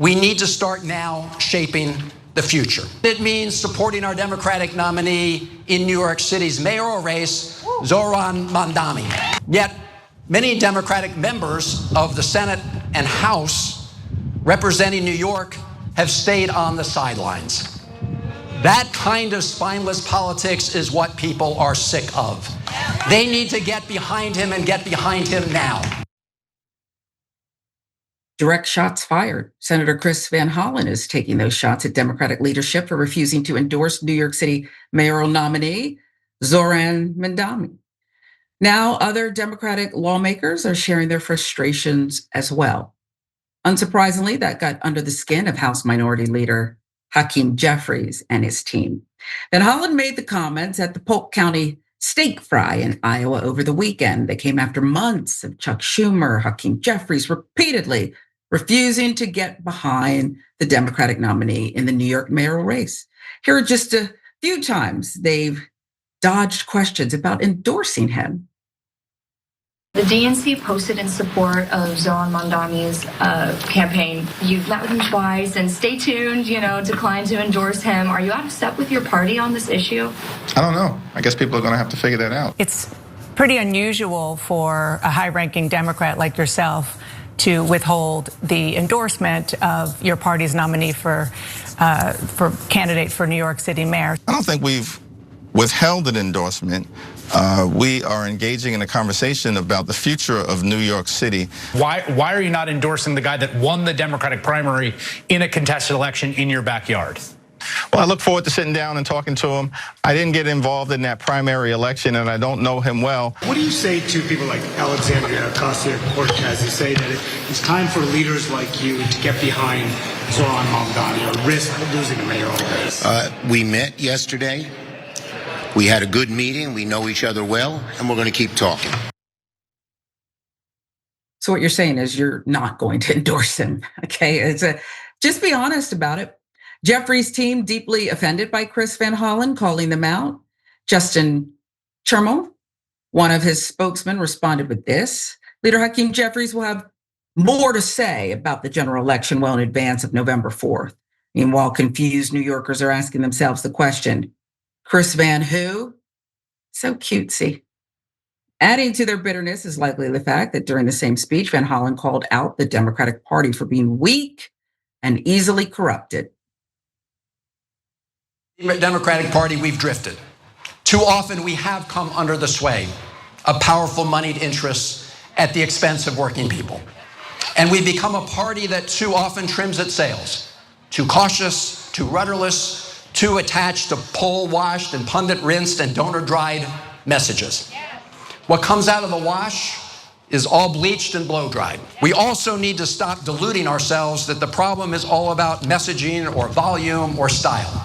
We need to start now shaping the future. It means supporting our Democratic nominee in New York City's mayoral race, Zohran Mamdani. Yet, many Democratic members of the Senate and House representing New York have stayed on the sidelines. That kind of spineless politics is what people are sick of. They need to get behind him and get behind him now. Direct shots fired. Senator Chris Van Hollen is taking those shots at Democratic leadership for refusing to endorse New York City mayoral nominee Zohran Mamdani. Now, other Democratic lawmakers are sharing their frustrations as well. Unsurprisingly, that got under the skin of House Minority Leader Hakeem Jeffries and his team. Van Hollen made the comments at the Polk County steak fry in Iowa over the weekend. They came after months of Chuck Schumer, Hakeem Jeffries repeatedly refusing to get behind the Democratic nominee in the New York mayoral race. Here are just a few times they've dodged questions about endorsing him. The DNC posted in support of Zohran Mamdani's campaign. You've met with him twice, and stay tuned, declined to endorse him. Are you out of step with your party on this issue? I don't know. I guess people are going to have to figure that out. It's pretty unusual for a high-ranking Democrat like yourself to withhold the endorsement of your party's nominee for candidate for New York City mayor. I don't think we've withheld an endorsement. We are engaging in a conversation about the future of New York City. Why are you not endorsing the guy that won the Democratic primary in a contested election in your backyard? Well, I look forward to sitting down and talking to him. I didn't get involved in that primary election, and I don't know him well. What do you say to people like Alexandria Ocasio-Cortez who say that it's time for leaders like you to get behind Zohran Mamdani or risk losing a mayoral race? We met yesterday. We had a good meeting. We know each other well, and we're going to keep talking. So what you're saying is you're not going to endorse him, okay? Just be honest about it. Jeffries' team deeply offended by Chris Van Hollen calling them out. Justin Chermel, one of his spokesmen, responded with this. Leader Hakeem Jeffries will have more to say about the general election well in advance of November 4th. Meanwhile, confused New Yorkers are asking themselves the question, Chris Van who? So cutesy. Adding to their bitterness is likely the fact that during the same speech, Van Hollen called out the Democratic Party for being weak and easily corrupted. In the Democratic Party, we've drifted. Too often we have come under the sway of powerful moneyed interests at the expense of working people. And we've become a party that too often trims its sails, too cautious, too rudderless, too attached to poll-washed and pundit-rinsed and donor-dried messages. What comes out of the wash is all bleached and blow-dried. We also need to stop deluding ourselves that the problem is all about messaging or volume or style.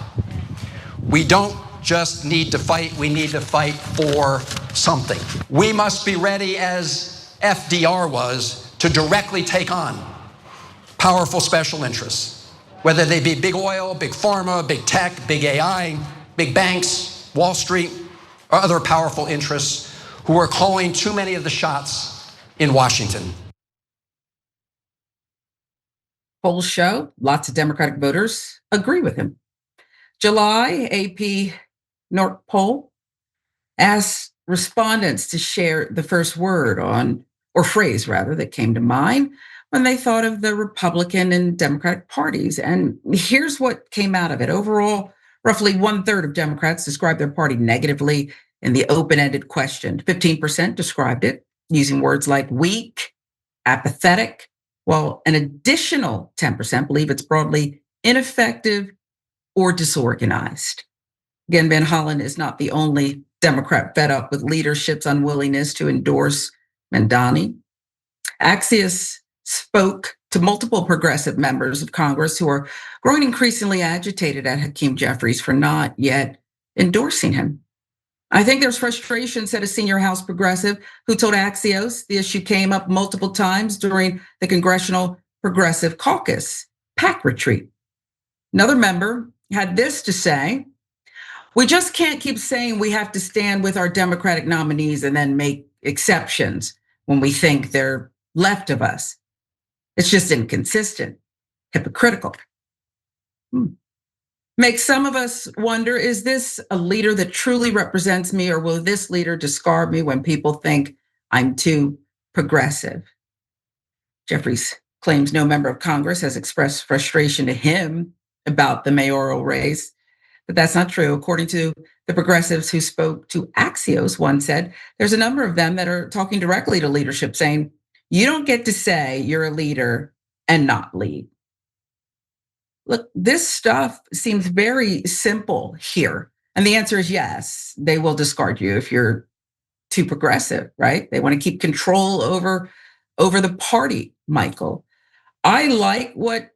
We don't just need to fight, we need to fight for something. We must be ready, as FDR was, to directly take on powerful special interests, whether they be big oil, big pharma, big tech, big AI, big banks, Wall Street, or other powerful interests who are calling too many of the shots in Washington. Polls show lots of Democratic voters agree with him. July AP North poll asked respondents to share the first word or phrase rather, that came to mind when they thought of the Republican and Democratic parties. And here's what came out of it. Overall, roughly 1/3 of Democrats described their party negatively in the open-ended question. 15% described it using words like weak, apathetic, while an additional 10% believe it's broadly ineffective or disorganized. Again, Van Hollen is not the only Democrat fed up with leadership's unwillingness to endorse Mamdani. Axios spoke to multiple progressive members of Congress who are growing increasingly agitated at Hakeem Jeffries for not yet endorsing him. I think there's frustration, said a senior House progressive who told Axios the issue came up multiple times during the Congressional Progressive Caucus PAC retreat. Another member had this to say, we just can't keep saying we have to stand with our Democratic nominees and then make exceptions when we think they're left of us. It's just inconsistent. hypocritical. Makes some of us wonder, is this a leader that truly represents me, or will this leader discard me when people think I'm too progressive? Jeffries claims no member of Congress has expressed frustration to him about the mayoral race, but that's not true. According to the progressives who spoke to Axios, one said, there's a number of them that are talking directly to leadership saying, you don't get to say you're a leader and not lead. Look, this stuff seems very simple here. And the answer is yes, they will discard you if you're too progressive, right? They want to keep control over the party, Michael. I like what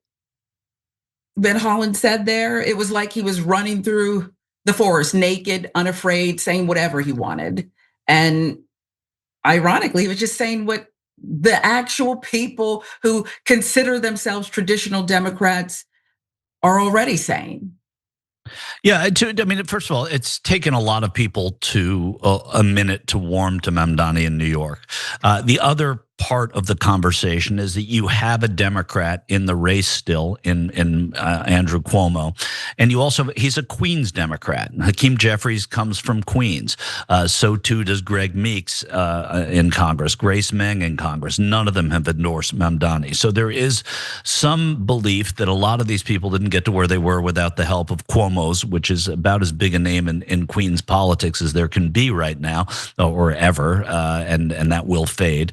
Van Hollen said there. It was like he was running through the forest, naked, unafraid, saying whatever he wanted. And ironically, he was just saying what the actual people who consider themselves traditional Democrats are already saying. Yeah, I mean, first of all, it's taken a lot of people to a minute to warm to Mamdani in New York. The other part of the conversation is that you have a Democrat in the race still in Andrew Cuomo, and you also, he's a Queens Democrat. Hakeem Jeffries comes from Queens. So too does Greg Meeks in Congress, Grace Meng in Congress. None of them have endorsed Mamdani. So there is some belief that a lot of these people didn't get to where they were without the help of Cuomo's, which is about as big a name in Queens politics as there can be right now or ever, and that will fade.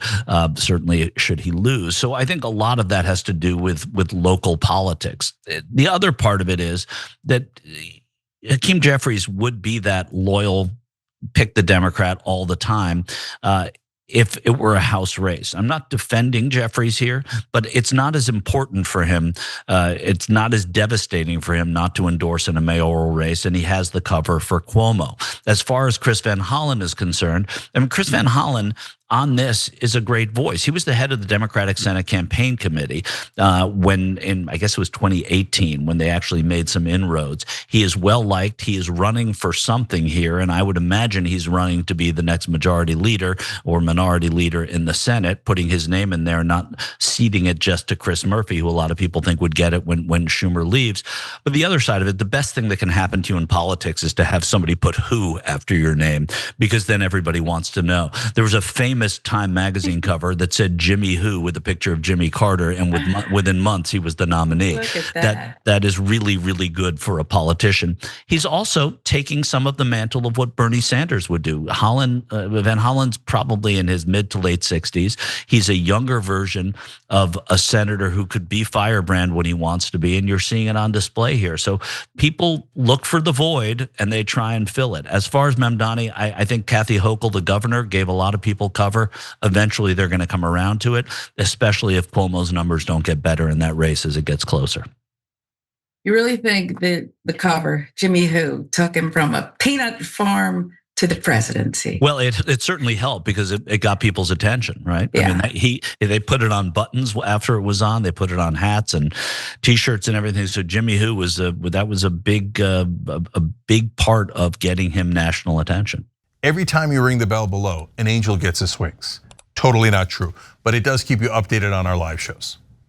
Certainly should he lose. So I think a lot of that has to do with local politics. The other part of it is that Hakeem Jeffries would be that loyal, pick the Democrat all the time, if it were a House race. I'm not defending Jeffries here, but it's not as important for him. It's not as devastating for him not to endorse in a mayoral race, and he has the cover for Cuomo. As far as Chris Van Hollen is concerned, I mean, Chris Van Hollen on this is a great voice. He was the head of the Democratic Senate Campaign Committee when in, I guess it was 2018, when they actually made some inroads. He is well liked. He is running for something here, and I would imagine he's running to be the next majority leader or minority leader in the Senate, putting his name in there, not ceding it just to Chris Murphy, who a lot of people think would get it when Schumer leaves. But the other side of it, the best thing that can happen to you in politics is to have somebody put who after your name, because then everybody wants to know. There was a famous Time magazine cover that said Jimmy Who with a picture of Jimmy Carter, and within months he was the nominee. Look at that. That is really, really good for a politician. He's also taking some of the mantle of what Bernie Sanders would do. Van Hollen's probably in his mid to late 60s. He's a younger version of a senator who could be firebrand when he wants to be, and you're seeing it on display here. So people look for the void and they try and fill it. As far as Mamdani, I think Kathy Hochul, the governor, gave a lot of people cover. Eventually they're going to come around to it, especially if Cuomo's numbers don't get better in that race as it gets closer. You really think that the cover, Jimmy Who, took him from a peanut farm to the presidency? Well, it certainly helped because it got people's attention, right? Yeah. I mean, they put it on buttons after it was on. They put it on hats and T-shirts and everything. So Jimmy Who was a big part of getting him national attention. Every time you ring the bell below, an angel gets his wings. Totally not true, but it does keep you updated on our live shows.